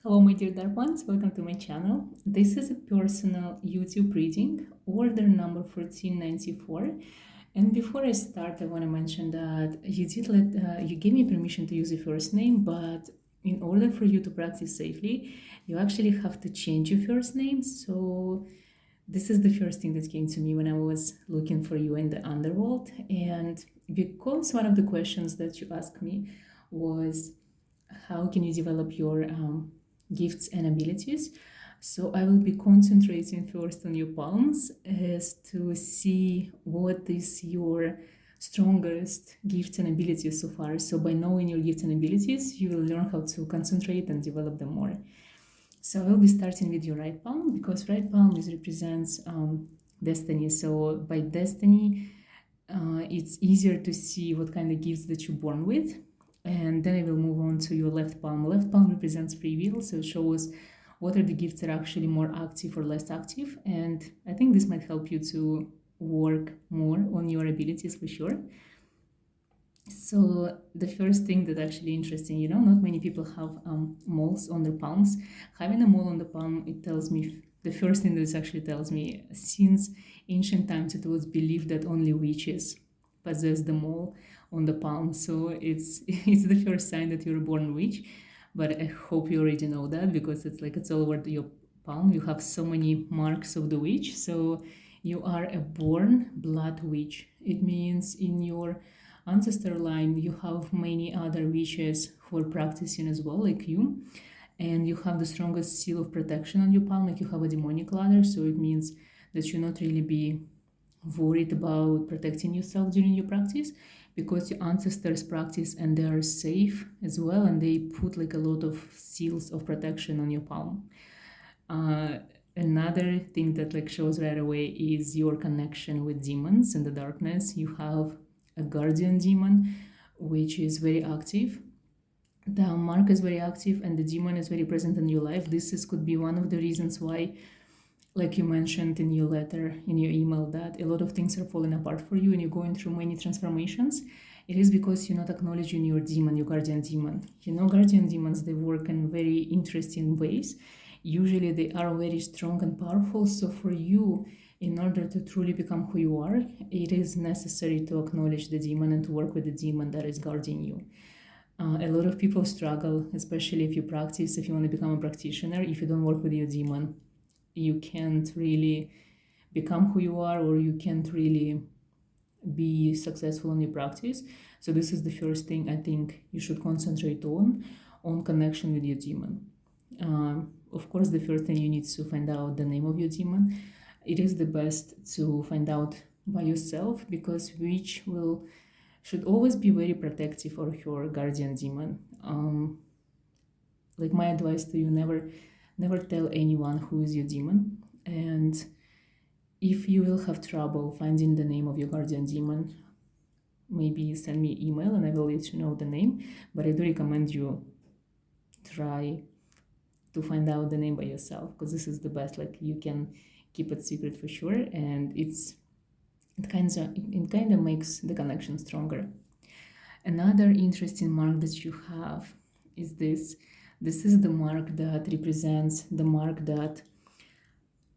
Hello, my dear dark ones. Welcome to my channel. This is a personal YouTube reading, order number 1494. And before I start, I want to mention that you gave me permission to use your first name, but in order for you to practice safely, you actually have to change your first name. So this is the first thing that came to me when I was looking for you in the underworld. And because one of the questions that you asked me was, how can you develop your gifts and abilities? So I will be concentrating first on your palms as to see what is your strongest gifts and abilities so far. So by knowing your gifts and abilities, you will learn how to concentrate and develop them more. So I will be starting with your right palm, because right palm represents destiny. So by destiny, it's easier to see what kind of gifts that you're born with. And then I will move on to your left palm. Left palm represents free will, so it shows what are the gifts that are actually more active or less active. And I think this might help you to work more on your abilities for sure. So the first thing that actually interesting, not many people have moles on their palms. Having a mole on the palm, it tells me, the first thing that this actually tells me, since ancient times it was believed that only witches possess the mole on the palm. So it's the first sign that you're a born witch. But I hope you already know that, because it's all over your palm. You have so many marks of the witch. So you are a born blood witch. It means in your ancestor line you have many other witches who are practicing as well, like you, and you have the strongest seal of protection on your palm, like you have a demonic ladder. So it means that you not really be worried about protecting yourself during your practice, because your ancestors practice and they are safe as well, and they put like a lot of seals of protection on your palm. Another thing that like shows right away is your connection with demons in the darkness. You have a guardian demon, which is very active. The mark is very active and the demon is very present in your life. Could be one of the reasons why, like you mentioned in your letter, in your email, that a lot of things are falling apart for you and you're going through many transformations. It is because you're not acknowledging your demon, your guardian demon. Guardian demons, they work in very interesting ways. Usually they are very strong and powerful. So for you, in order to truly become who you are, it is necessary to acknowledge the demon and to work with the demon that is guarding you. A lot of people struggle, especially if you practice, if you want to become a practitioner, if you don't work with your demon, you can't really become who you are, or you can't really be successful in your practice. So this is the first thing I think you should concentrate on connection with your demon. Of course, the first thing you need to find out the name of your demon. It is the best to find out by yourself, because witch should always be very protective of your guardian demon. Like my advice to you, never tell anyone who is your demon. And if you will have trouble finding the name of your guardian demon, maybe send me an email and I will let you know the name. But I do recommend you try to find out the name by yourself, because this is the best. Like, you can keep it secret for sure, and it kind of makes the connection stronger. Another interesting mark that you have is this. This is the mark that represents the mark that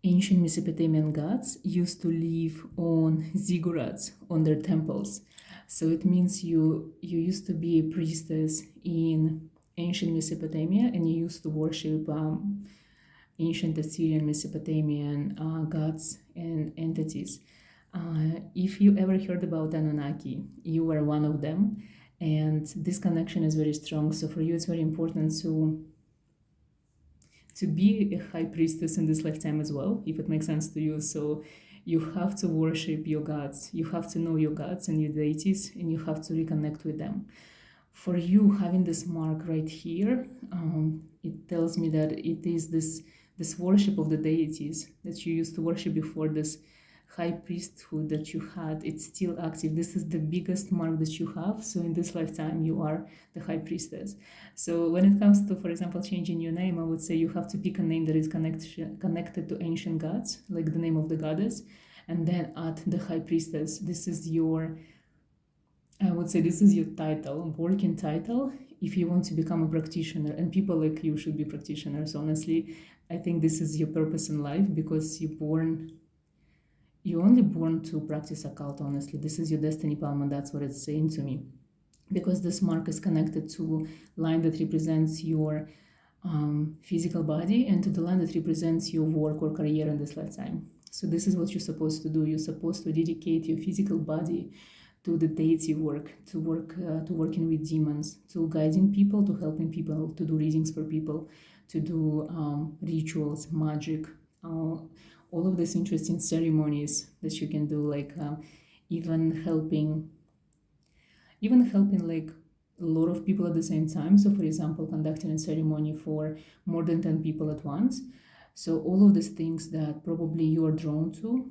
ancient Mesopotamian gods used to live on ziggurats, on their temples. So it means you used to be a priestess in ancient Mesopotamia, and you used to worship ancient Assyrian, Mesopotamian gods and entities. If you ever heard about Anunnaki, you were one of them, and this connection is very strong. So for you, it's very important to be a high priestess in this lifetime as well, if it makes sense to you. So you have to worship your gods, you have to know your gods and your deities, and you have to reconnect with them. For you, having this mark right here, it tells me that it is this worship of the deities that you used to worship before, this high priesthood that you had, it's still active. This is the biggest mark that you have. So in this lifetime, you are the high priestess. So when it comes to, for example, changing your name, I would say you have to pick a name that is connected to ancient gods, like the name of the goddess, and then add the high priestess. I would say this is your title, working title if you want to become a practitioner, and people like you should be practitioners, honestly, I think this is your purpose in life, because you're only born to practice occult, honestly. This is your destiny palm, and that's what it's saying to me. Because this mark is connected to line that represents your physical body, and to the line that represents your work or career in this lifetime. So this is what you're supposed to do. You're supposed to dedicate your physical body to the deity work, to working with demons, to guiding people, to helping people, to do readings for people, to do rituals, magic, all of these interesting ceremonies that you can do, like even helping like a lot of people at the same time. So for example, conducting a ceremony for more than 10 people at once. So all of these things that probably you are drawn to,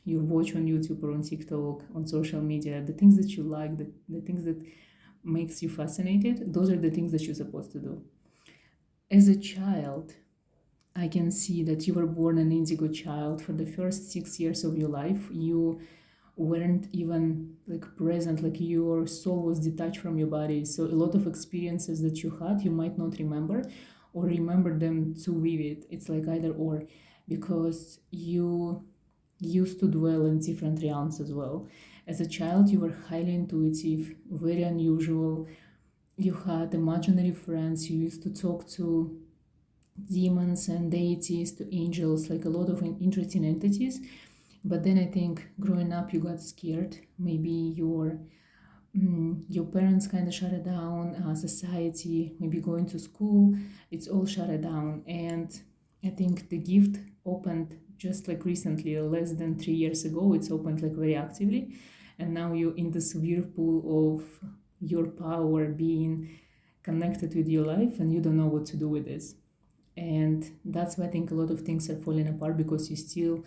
you watch on YouTube or on TikTok, on social media, the things that you like, the things that makes you fascinated, those are the things that you're supposed to do. As a child, I can see that you were born an indigo child. For the first 6 years of your life, you weren't even like present, like your soul was detached from your body. So a lot of experiences that you had, you might not remember, or remember them too vivid. It's like either or, because you used to dwell in different realms as well. As a child, you were highly intuitive, very unusual. You had imaginary friends. You used to talk to demons and deities, to angels, like a lot of interesting entities. But then I think growing up, you got scared. Maybe your parents kind of shut it down, society, maybe going to school, it's all shut it down. And I think the gift opened just like recently, less than 3 years ago. It's opened like very actively. And now you're in this whirlpool of your power being connected with your life, and you don't know what to do with this. And that's why I think a lot of things are falling apart, because you still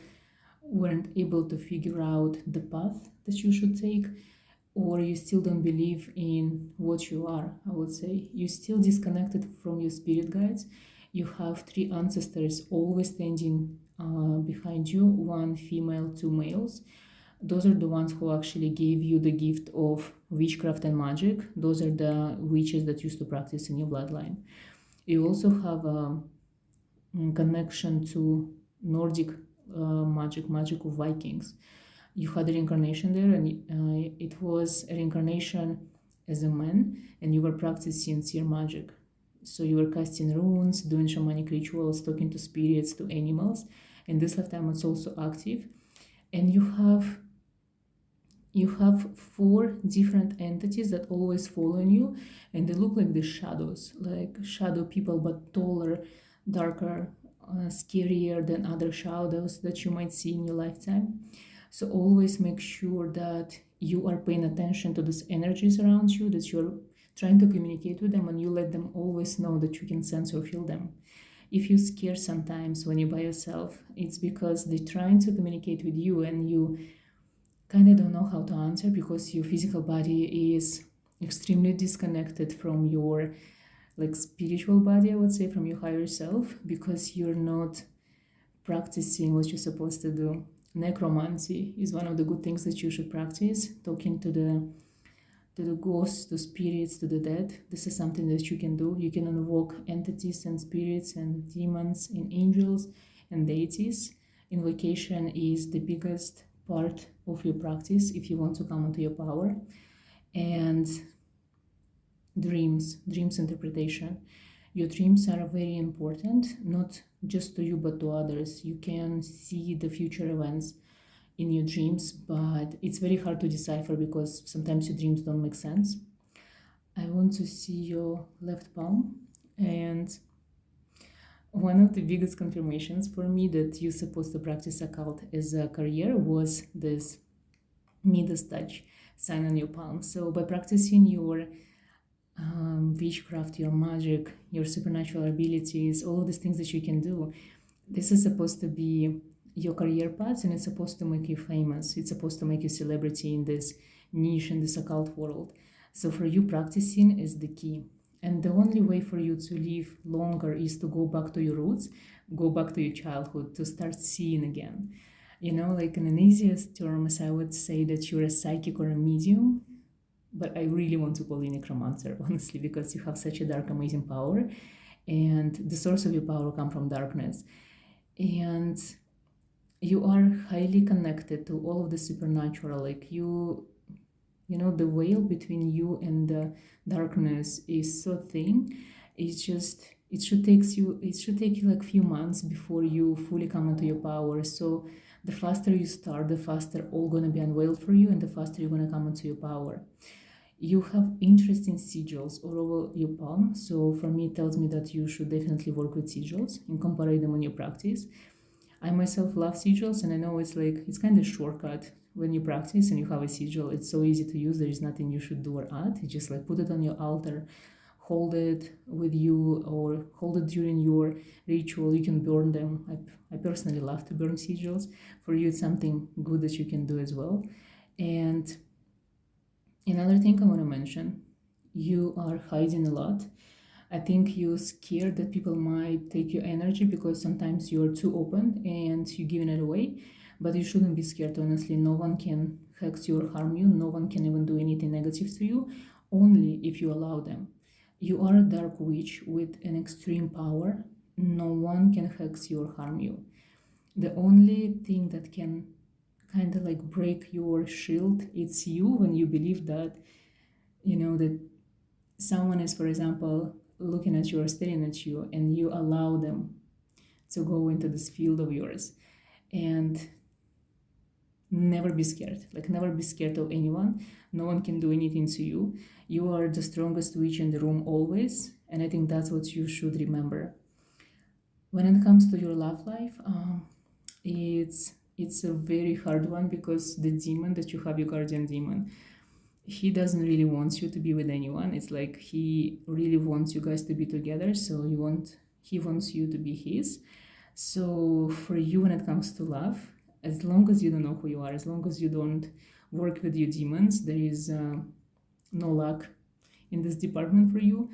weren't able to figure out the path that you should take, or you still don't believe in what you are. I would say you're still disconnected from your spirit guides. You have 3 ancestors always standing behind you, 1 female, 2 males. Those are the ones who actually gave you the gift of witchcraft and magic. Those are the witches that used to practice in your bloodline. You also have a connection to Nordic magic of Vikings. You had a reincarnation there, and it was a reincarnation as a man, and you were practicing seer magic. So you were casting runes, doing shamanic rituals, talking to spirits, to animals. And this lifetime it's also active. And you have 4 different entities that always follow you, and they look like the shadows, like shadow people, but taller, darker, scarier than other shadows that you might see in your lifetime. So always make sure that you are paying attention to these energies around you, that you're trying to communicate with them, and you let them always know that you can sense or feel them. If you're scared sometimes when you're by yourself, it's because they're trying to communicate with you, and you kind of don't know how to answer, because your physical body is extremely disconnected from your like spiritual body, I would say, from your higher self, because you're not practicing what you're supposed to do. Necromancy is one of the good things that you should practice, talking to the ghosts, to spirits, to the dead. This is something that you can do. You can invoke entities and spirits and demons and angels and deities. Invocation is the biggest part of your practice if you want to come into your power. And dreams interpretation. Your dreams are very important, not just to you but to others. You can see the future events in your dreams, but it's very hard to decipher because sometimes your dreams don't make sense. I want to see your left palm, and one of the biggest confirmations for me that you're supposed to practice occult as a career was this Midas touch sign on your palm. So by practicing your witchcraft, your magic, your supernatural abilities, all of these things that you can do, this is supposed to be your career path, and it's supposed to make you famous. It's supposed to make you celebrity in this niche, in this occult world. So for you, practicing is the key. And the only way for you to live longer is to go back to your roots, go back to your childhood, to start seeing again. You know, like in an easiest terms, I would say that you're a psychic or a medium. but I really want to call you necromancer, honestly, because you have such a dark, amazing power, and the source of your power come from darkness. And you are highly connected to all of the supernatural. Like you know, the veil between you and the darkness is so thin. It's just it should take you like few months before you fully come into your power. So the faster you start, the faster all gonna be unveiled for you, and the faster you're gonna come into your power. You have interesting sigils all over your palm, so for me it tells me that you should definitely work with sigils, incorporate them in your practice. I myself love sigils, and I know it's like it's kind of shortcut when you practice and you have a sigil. It's so easy to use. There is nothing you should do or add. You just like put it on your altar, hold it with you, or hold it during your ritual. You can burn them. I personally love to burn sigils. For you, it's something good that you can do as well. And another thing I want to mention, you are hiding a lot. I think you're scared that people might take your energy because sometimes you're too open and you're giving it away. But you shouldn't be scared, honestly. No one can hex you or harm you. No one can even do anything negative to you, only if you allow them. You are a dark witch with an extreme power. No one can hex you or harm you. The only thing that can kind of like break your shield, it's you when you believe that, you know, that someone is, for example, looking at you or staring at you, and you allow them to go into this field of yours. And never be scared. Like, never be scared of anyone. No one can do anything to you. You are the strongest witch in the room always, and I think that's what you should remember. When it comes to your love life, it's a very hard one, because the demon that you have, your guardian demon, he doesn't really want you to be with anyone. It's like he really wants you guys to be together, so he wants you to be his. So for you, when it comes to love, as long as you don't know who you are, as long as you don't work with your demons, there is no luck in this department for you.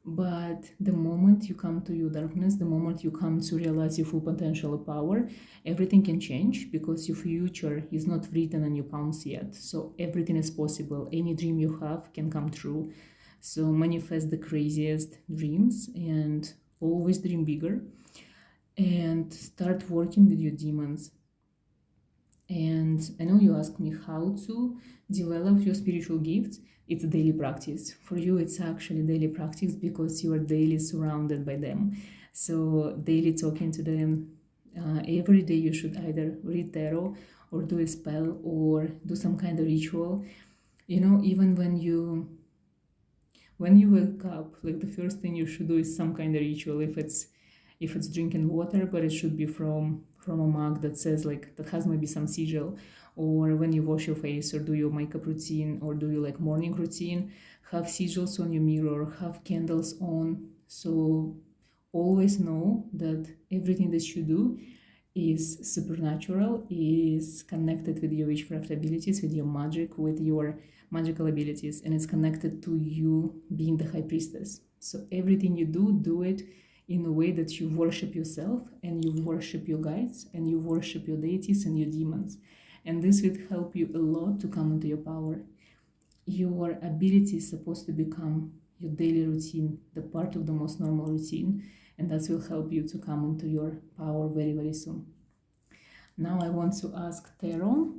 But the moment you come to your darkness, the moment you come to realize your full potential of power, everything can change, because your future is not written on your palms yet. So everything is possible. Any dream you have can come true. So manifest the craziest dreams and always dream bigger, and start working with your demons. And I know you asked me how to develop your spiritual gifts. It's a daily practice. For you, it's actually daily practice, because you are daily surrounded by them. So daily talking to them. Every day you should either read tarot, or do a spell, or do some kind of ritual. You know, even when you wake up, like, the first thing you should do is some kind of ritual. If it's drinking water, but it should be from a mug that says, like, that has maybe some sigil. Or when you wash your face, or do your makeup routine, or do your like morning routine, have sigils on your mirror, have candles on. So always know that everything that you do is supernatural, is connected with your witchcraft abilities, with your magic, with your magical abilities, and it's connected to you being the high priestess. So everything you do it in a way that you worship yourself, and you worship your guides, and you worship your deities and your demons. And this will help you a lot to come into your power. Your ability is supposed to become your daily routine, the part of the most normal routine, and that will help you to come into your power very, very soon. Now I want to ask Tarot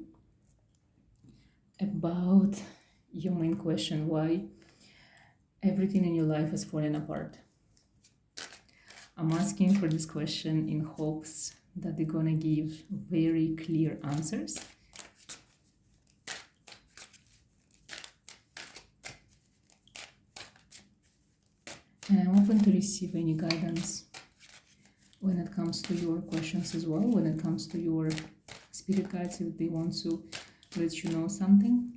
about your main question, why everything in your life is falling apart. I'm asking for this question in hopes that they're gonna give very clear answers. And I'm open to receive any guidance when it comes to your questions as well, when it comes to your spirit guides, if they want to let you know something.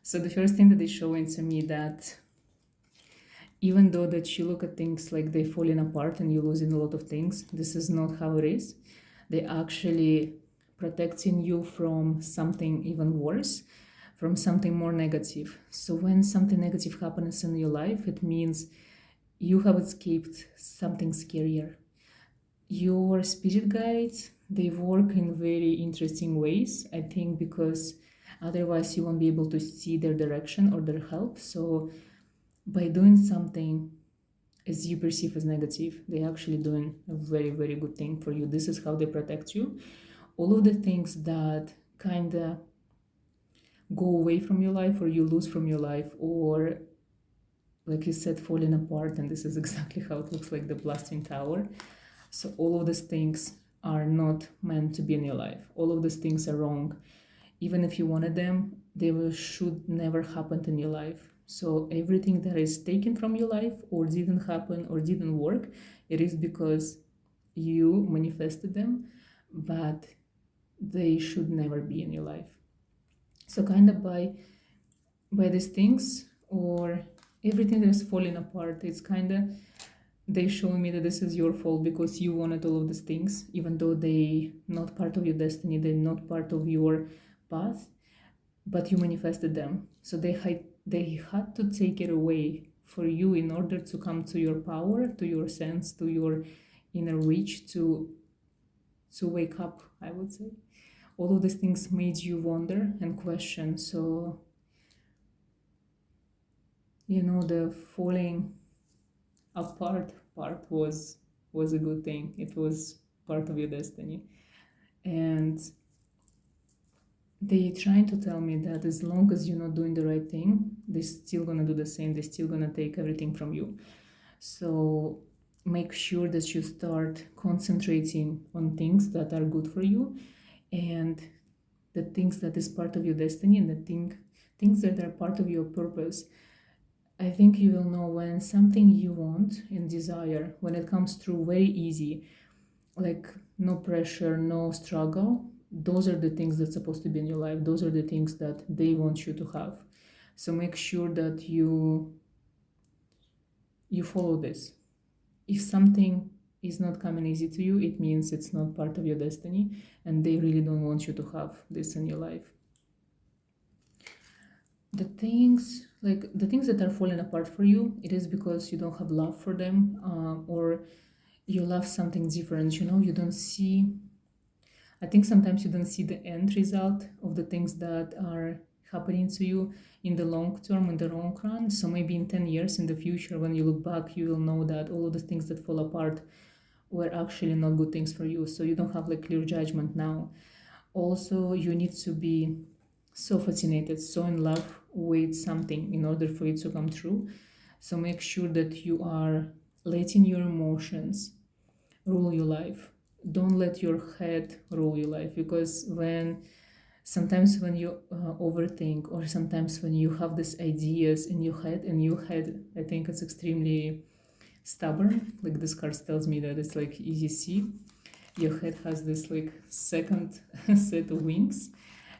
So the first thing that is showing to me, that even though that you look at things like they're falling apart and you're losing a lot of things, this is not how it is. They're actually protecting you from something even worse, from something more negative. So when something negative happens in your life, it means you have escaped something scarier. Your spirit guides, they work in very interesting ways, I think, because otherwise you won't be able to see their direction or their help. So by doing something as you perceive as negative, they're actually doing a very, very good thing for you. This is how they protect you. All of the things that kind of go away from your life or you lose from your life, or like you said, falling apart, and this is exactly how it looks, like the blasting tower. So all of these things are not meant to be in your life. All of these things are wrong. Even if you wanted them, should never happen in your life. So everything that is taken from your life or didn't happen or didn't work, it is because you manifested them, but they should never be in your life. So kind of by these things or everything that is falling apart, it's kind of they showing me that this is your fault because you wanted all of these things, even though they not part of your destiny, they're not part of your path, but you manifested them. So they had to take it away for you in order to come to your power, to your sense, to your inner reach, to wake up, I would say. All of these things made you wonder and question. So the falling apart part was a good thing. It was part of your destiny. And they trying to tell me that as long as you're not doing the right thing, they're still gonna do the same. They're still gonna take everything from you. So make sure that you start concentrating on things that are good for you, and the things that is part of your destiny, and the things that are part of your purpose. I think you will know when something you want and desire, when it comes through very easy, like no pressure, no struggle, those are the things that's supposed to be in your life. Those are the things that they want you to have. So make sure that you follow this. If something is not coming easy to you, it means it's not part of your destiny, and they really don't want you to have this in your life. The things that are falling apart for you, it is because you don't have love for them, or you love something different. You don't see, I think sometimes you don't see the end result of the things that are happening to you in the long term, in the long run. So maybe in 10 years in the future, when you look back, you will know that all of the things that fall apart were actually not good things for you. So you don't have like clear judgment now. Also, you need to be so fascinated, so in love with something in order for it to come true. So make sure that you are letting your emotions rule your life. Don't let your head rule your life, because sometimes when you overthink, or sometimes when you have these ideas in your head, I think it's extremely stubborn. Like this card tells me that it's like easy sea. Your head has this like second set of wings,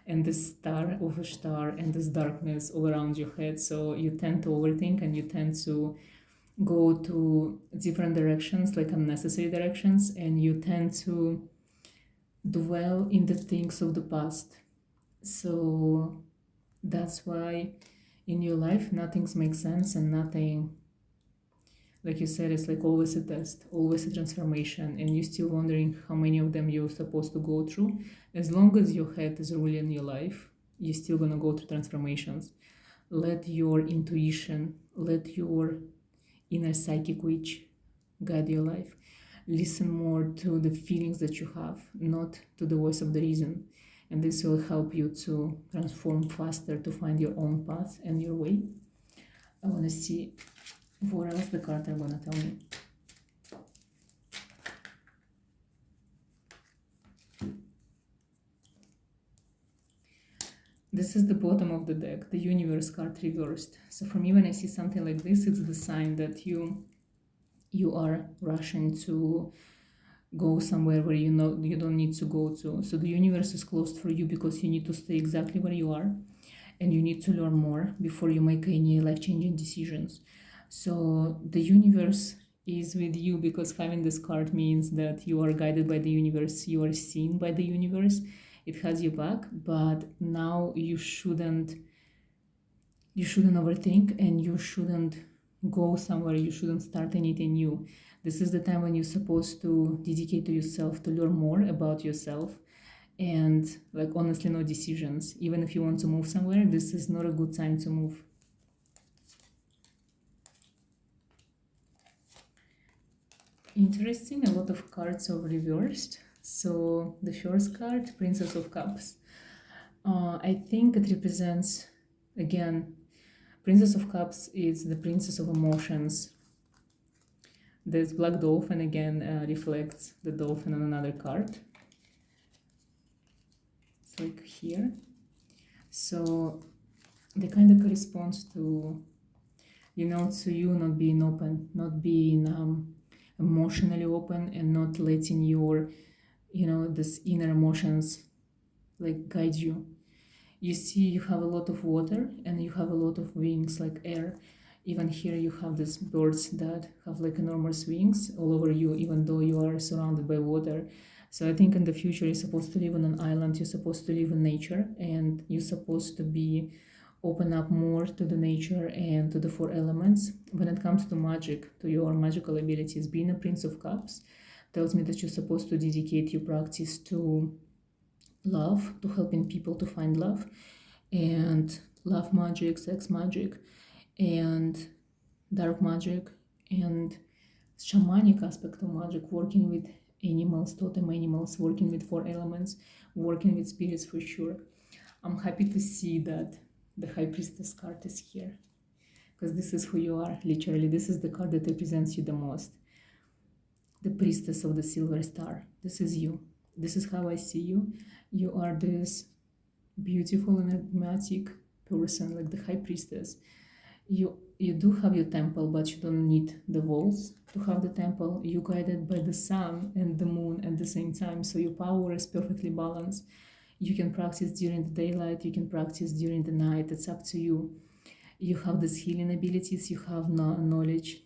and this star of a star and this darkness all around your head. So you tend to overthink, and you tend to go to different directions, like unnecessary directions, and you tend to dwell in the things of the past. So that's why in your life nothing makes sense, and nothing, like you said, it's like always a test, always a transformation, and you're still wondering how many of them you're supposed to go through. As long as your head is ruling your life, you're still gonna go through transformations. Let your intuition, let your inner psychic witch guide your life. Listen more to the feelings that you have, not to the voice of the reason. And this will help you to transform faster, to find your own path and your way. I want to see what else the cards are going to tell me. This is the bottom of the deck, the universe card reversed. So for me, when I see something like this, it's the sign that you are rushing to go somewhere where you don't need to go to. So the universe is closed for you because you need to stay exactly where you are, and you need to learn more before you make any life-changing decisions. So the universe is with you, because having this card means that you are guided by the universe, you are seen by the universe, it has your back. But now you shouldn't overthink, and you shouldn't go somewhere, you shouldn't start anything new. This is the time when you're supposed to dedicate to yourself, to learn more about yourself, and like honestly, no decisions. Even if you want to move somewhere, this is not a good time to move. Interesting, a lot of cards are reversed. So the first card, Princess of Cups. I think it represents, again, Princess of Cups is the princess of emotions. This black dolphin again reflects the dolphin on another card. It's like here. So they kind of corresponds to, you know, to you not being open, not being emotionally open, and not letting your, you know, this inner emotions like guide you. You see, you have a lot of water and you have a lot of wings, like air. Even here you have these birds that have like enormous wings all over you, even though you are surrounded by water. So I think in the future you're supposed to live on an island, you're supposed to live in nature, and you're supposed to be open up more to the nature and to the four elements. When it comes to magic, to your magical abilities, being a Prince of Cups tells me that you're supposed to dedicate your practice to love, to helping people to find love, and love magic, sex magic, and dark magic, and shamanic aspect of magic, working with animals, totem animals, working with four elements, working with spirits for sure. I'm happy to see that the High Priestess card is here, because this is who you are, literally. This is the card that represents you the most. The Priestess of the Silver Star. This is you. This is how I see you. You are this beautiful, enigmatic person, like the High Priestess. You do have your temple, but you don't need the walls to have the temple. You're guided by the sun and the moon at the same time, so your power is perfectly balanced. You can practice during the daylight, you can practice during the night, it's up to you. You have these healing abilities, you have knowledge.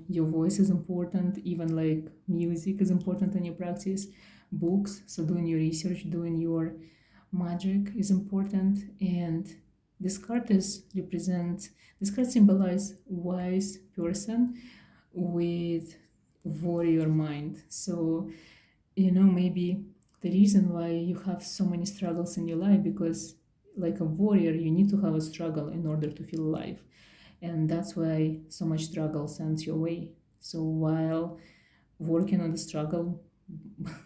Your voice is important, even like music is important in your practice. Books, so doing your research, doing your magic is important. And this card symbolize wise person with warrior mind. So, you know, maybe the reason why you have so many struggles in your life, because like a warrior, you need to have a struggle in order to feel alive. And that's why so much struggle sends your way. So while working on the struggle,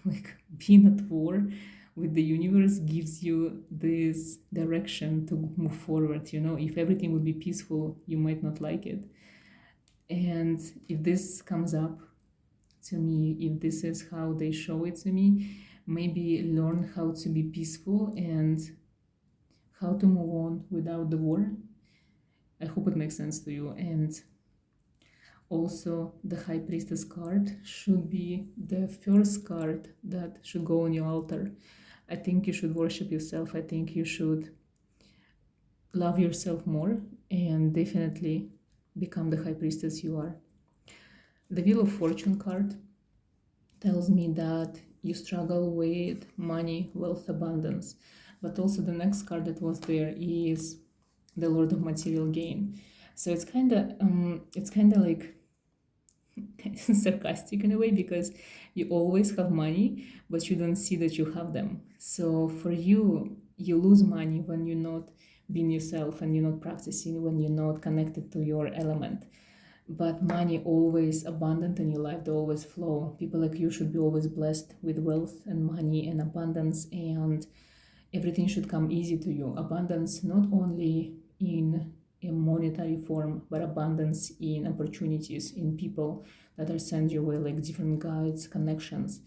like being at war with the universe gives you this direction to move forward. You know, if everything would be peaceful, you might not like it. And if this comes up to me, if this is how they show it to me, maybe learn how to be peaceful and how to move on without the war. I hope it makes sense to you. And also, the High Priestess card should be the first card that should go on your altar. I think you should worship yourself. I think you should love yourself more and definitely become the High Priestess you are. The Wheel of Fortune card tells me that you struggle with money, wealth, abundance. But also the next card that was there is the Lord of Material Gain. So it's kind of like sarcastic in a way, because you always have money, but you don't see that you have them. So for you, you lose money when you're not being yourself and you're not practicing, when you're not connected to your element. But money always abundant in your life, they always flow. People like you should be always blessed with wealth and money and abundance, and everything should come easy to you. Abundance not only in a monetary form, but abundance in opportunities, in people that are sent your way, like different guides, connections.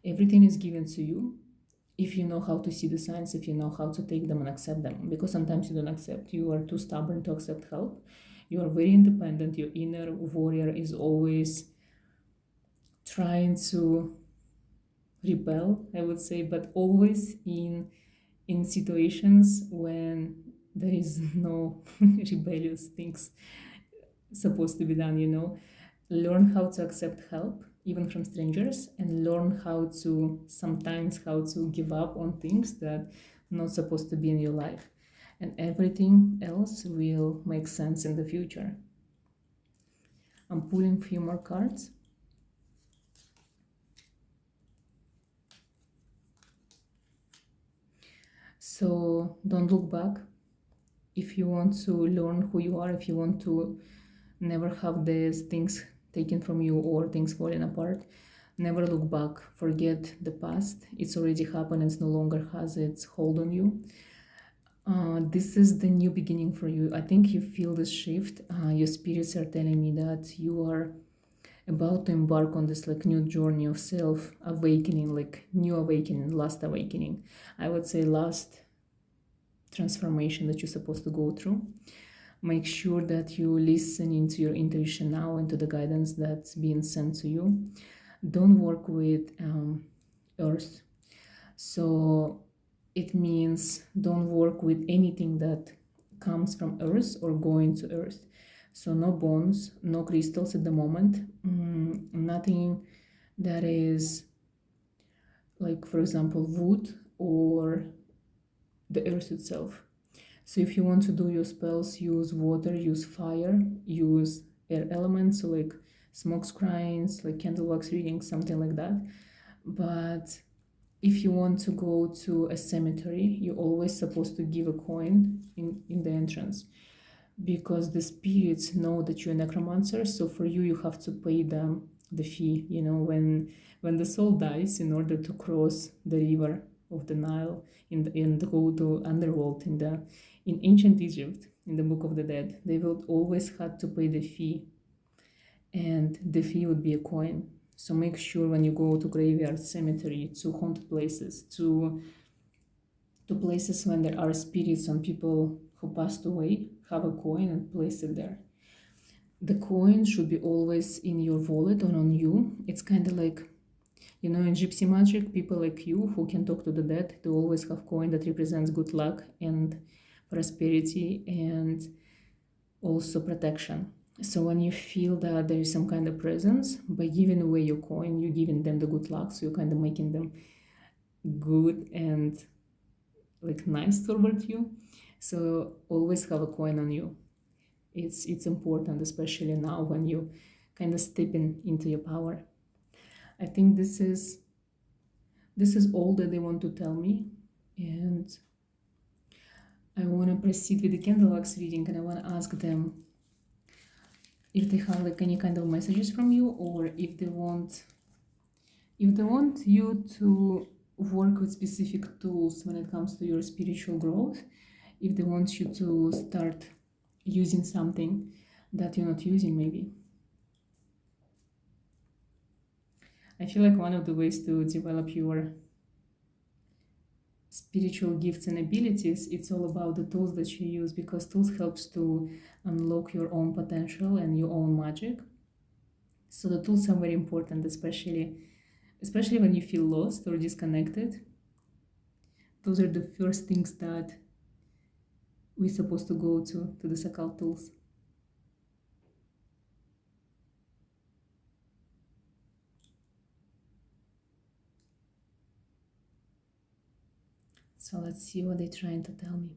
Everything is given to you if you know how to see the signs, if you know how to take them and accept them. Because sometimes you don't accept, you are too stubborn to accept help. You are very independent, your inner warrior is always trying to rebel, I would say, but always in situations when there is no rebellious things supposed to be done, you know. Learn how to accept help, even from strangers, and learn how to sometimes how to give up on things that not supposed to be in your life. And everything else will make sense in the future. I'm pulling a few more cards. So don't look back. If you want to learn who you are, if you want to never have these things taken from you or things falling apart, never look back. Forget the past. It's already happened. It's no longer has its hold on you. This is the new beginning for you. I think you feel this shift. Your spirits are telling me that you are about to embark on this like new journey of self awakening, like new awakening, last awakening. I would say last transformation that you're supposed to go through. Make sure that you listen into your intuition now, into the guidance that's being sent to you. Don't work with earth. So it means don't work with anything that comes from earth or going to earth. So no bones, no crystals at the moment, nothing that is like, for example, wood or the earth itself. So if you want to do your spells, use water, use fire, use air elements, so like smoke screens, like candle wax reading, something like that. But if you want to go to a cemetery, you're always supposed to give a coin in the entrance, because the spirits know that you're a necromancer. So for you, you have to pay them the fee. You know, when the soul dies, in order to cross the river of the Nile and go to underworld in ancient Egypt, in the Book of the Dead, they will always have to pay the fee, and the fee would be a coin. So make sure when you go to graveyard, cemetery, to haunted places, to places when there are spirits on people who passed away, have a coin and place it there. The coin should be always in your wallet or on you. It's kind of like, you know, in gypsy magic, people like you who can talk to the dead, they always have coin that represents good luck and prosperity and also protection. So when you feel that there is some kind of presence, by giving away your coin, you're giving them the good luck. So you're kind of making them good and like nice toward you. So always have a coin on you. It's important, especially now when you kind of stepping into your power. I think this is all that they want to tell me, and I want to proceed with the candle wax reading, and I want to ask them if they have like any kind of messages from you, or if they want you to work with specific tools when it comes to your spiritual growth, if they want you to start using something that you're not using. Maybe I feel like one of the ways to develop your spiritual gifts and abilities, it's all about the tools that you use, because tools helps to unlock your own potential and your own magic. So the tools are very important, especially when you feel lost or disconnected. Those are the first things that we're supposed to go to the occult tools. So let's see what they're trying to tell me.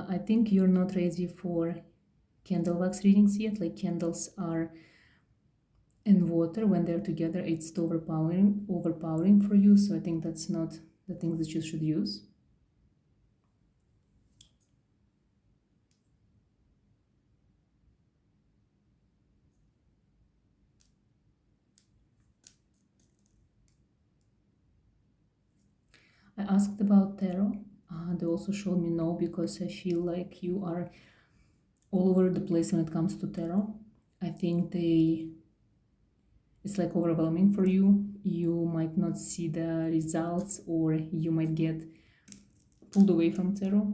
I think you're not ready for candle wax readings yet. Like, candles are in water, when they're together, it's too overpowering for you. So I think that's not the thing that you should use. I asked about tarot. They also showed me no, because I feel like you are all over the place when it comes to tarot. I think it's like overwhelming for you. You might not see the results, or you might get pulled away from tarot.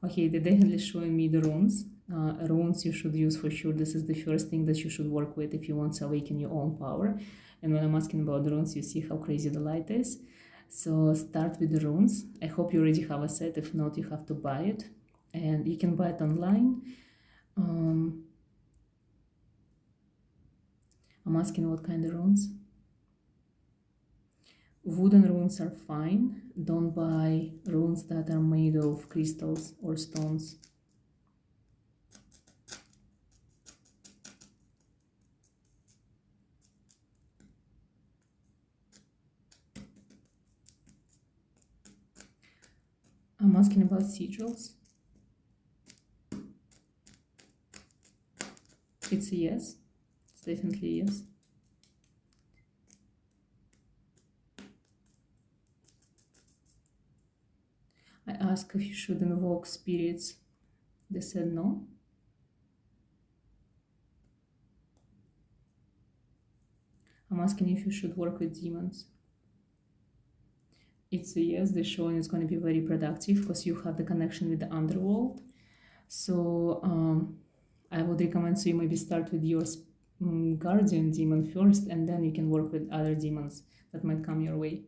Okay, they're definitely showing me the runes. Runes you should use for sure. This is the first thing that you should work with if you want to awaken your own power. And when I'm asking about the runes, you see how crazy the light is. So start with the runes. I hope you already have a set. If not, you have to buy it. And you can buy it online. I'm asking what kind of runes. Wooden runes are fine. Don't buy runes that are made of crystals or stones. I'm asking about sigils. It's a yes. It's definitely a yes. I asked if you should invoke spirits. They said no. I'm asking if you should work with demons. It's a yes. They're showing it's going to be very productive because you have the connection with the underworld. So I would recommend so you maybe start with your guardian demon first, and then you can work with other demons that might come your way.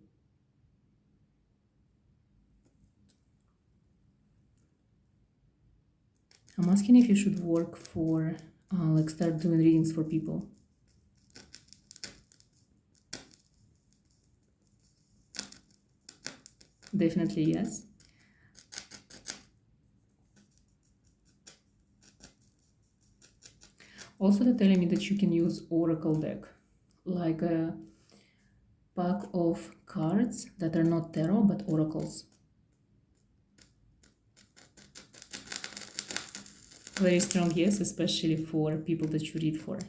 I'm asking if you should work for, like start doing readings for people. Definitely yes. Also, they're telling me that you can use oracle deck, like a pack of cards that are not tarot but oracles. Very strong yes, especially for people that you read for.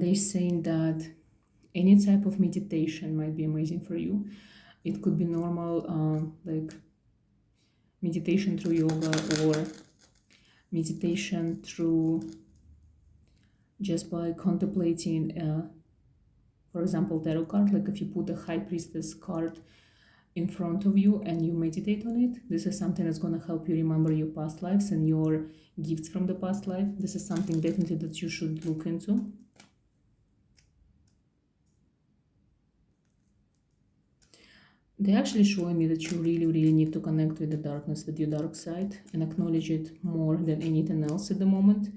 They're saying that any type of meditation might be amazing for you. It could be normal, like meditation through yoga, or meditation through just by contemplating, for example, tarot card. Like if you put a high priestess card in front of you and you meditate on it, this is something that's going to help you remember your past lives and your gifts from the past life. This is something definitely that you should look into. They're actually showing me that you really need to connect with the darkness, with your dark side, and acknowledge it more than anything else at the moment.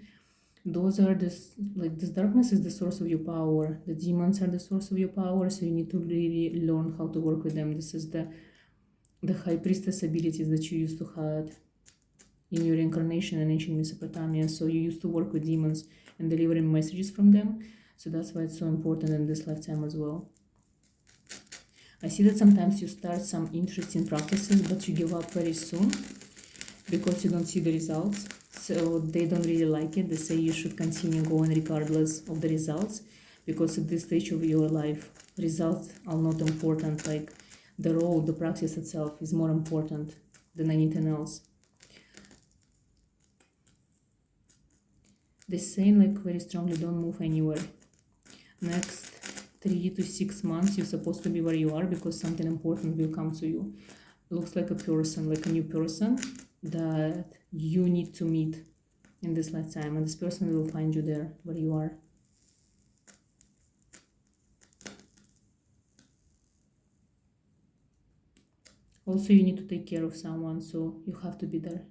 Those are this darkness is the source of your power. The demons are the source of your power, so you need to really learn how to work with them. This is the high priestess abilities that you used to have in your reincarnation in ancient Mesopotamia. So you used to work with demons and delivering messages from them. So that's why it's so important in this lifetime as well. I see that sometimes you start some interesting practices, but you give up very soon because you don't see the results. So they don't really like it. They say you should continue going regardless of the results, because at this stage of your life, results are not important. Like the road, the practice itself is more important than anything else. They're saying like very strongly, don't move anywhere. Next 3 to 6 months, you're supposed to be where you are because something important will come to you. Looks like a person, like a new person that you need to meet in this lifetime, and this person will find you there where you are. Also, you need to take care of someone, so you have to be there.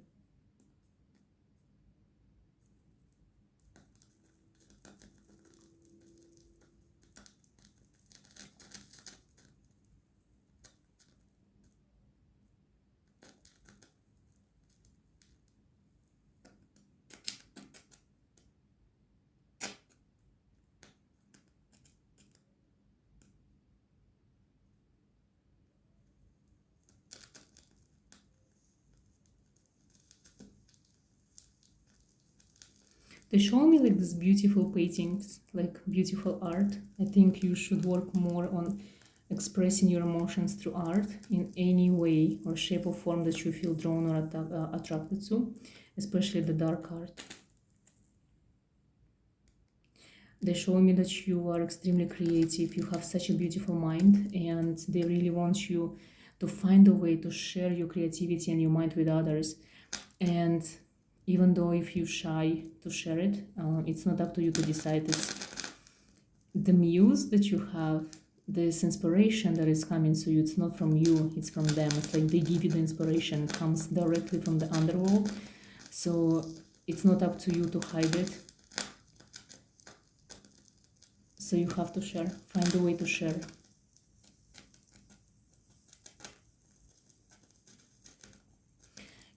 They show me like these beautiful paintings, like beautiful art. I think you should work more on expressing your emotions through art in any way or shape or form that you feel drawn or attracted to, especially the dark art. They're showing me that you are extremely creative, you have such a beautiful mind, and they really want you to find a way to share your creativity and your mind with others. And even though if you're shy to share it, it's not up to you to decide. It's the muse that you have, this inspiration that is coming to you. It's not from you, it's from them. It's like they give you the inspiration. It comes directly from the underworld. So it's not up to you to hide it. So you have to share, find a way to share.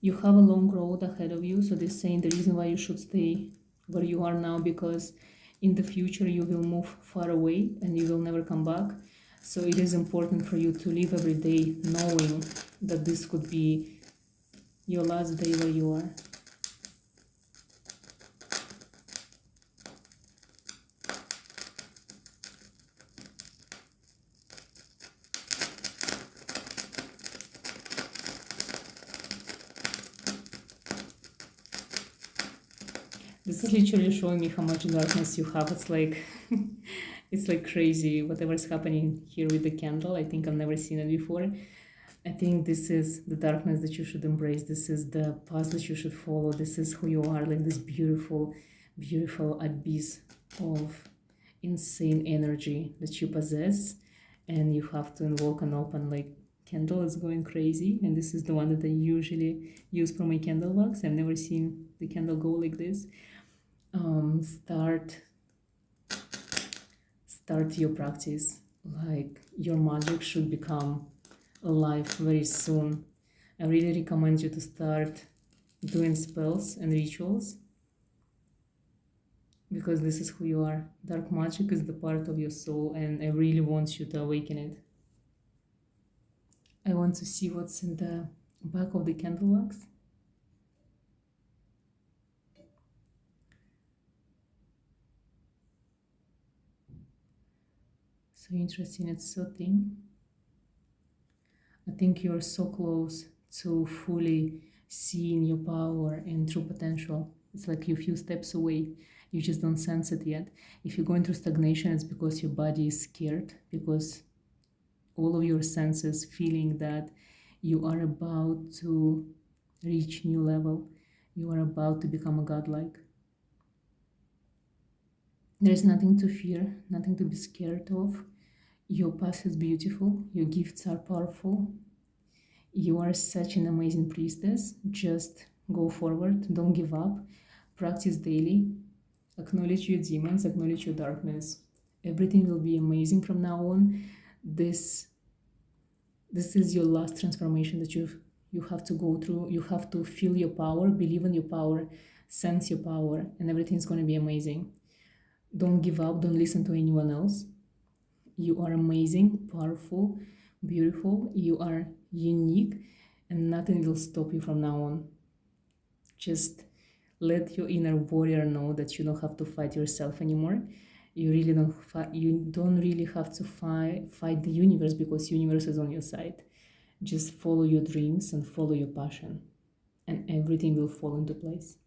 You have a long road ahead of you, so they're saying the reason why you should stay where you are now, because in the future you will move far away and you will never come back. So it is important for you to live every day knowing that this could be your last day where you are. This is literally showing me how much darkness you have. It's like it's like crazy whatever's happening here with the candle. I think I've never seen it before. I think this is the darkness that you should embrace. This is the path that you should follow. This is who you are, like this beautiful, beautiful abyss of insane energy that you possess. And you have to invoke an open, like, candle is going crazy. And this is the one that I usually use for my candle wax. I've never seen the candle go like this. Start your practice. Like, your magic should become alive very soon. I really recommend you to start doing spells and rituals, because this is who you are. Dark magic is the part of your soul, and I really want you to awaken it. I want to see what's in the back of the candle wax. So interesting, it's so thin. I think you're so close to fully seeing your power and true potential. It's like you're a few steps away. You just don't sense it yet. If you're going through stagnation, it's because your body is scared, because all of your senses feeling that you are about to reach new level. You are about to become a godlike. There's nothing to fear, nothing to be scared of. Your path is beautiful. Your gifts are powerful. You are such an amazing priestess. Just go forward. Don't give up. Practice daily. Acknowledge your demons. Acknowledge your darkness. Everything will be amazing from now on. This is your last transformation that you have to go through. You have to feel your power, believe in your power, sense your power, and everything's going to be amazing. Don't give up. Don't listen to anyone else. You are amazing, powerful, beautiful. You are unique, and nothing will stop you from now on. Just let your inner warrior know that you don't have to fight yourself anymore. You really don't you don't really have to fight the universe, because universe is on your side. Just follow your dreams and follow your passion, and everything will fall into place.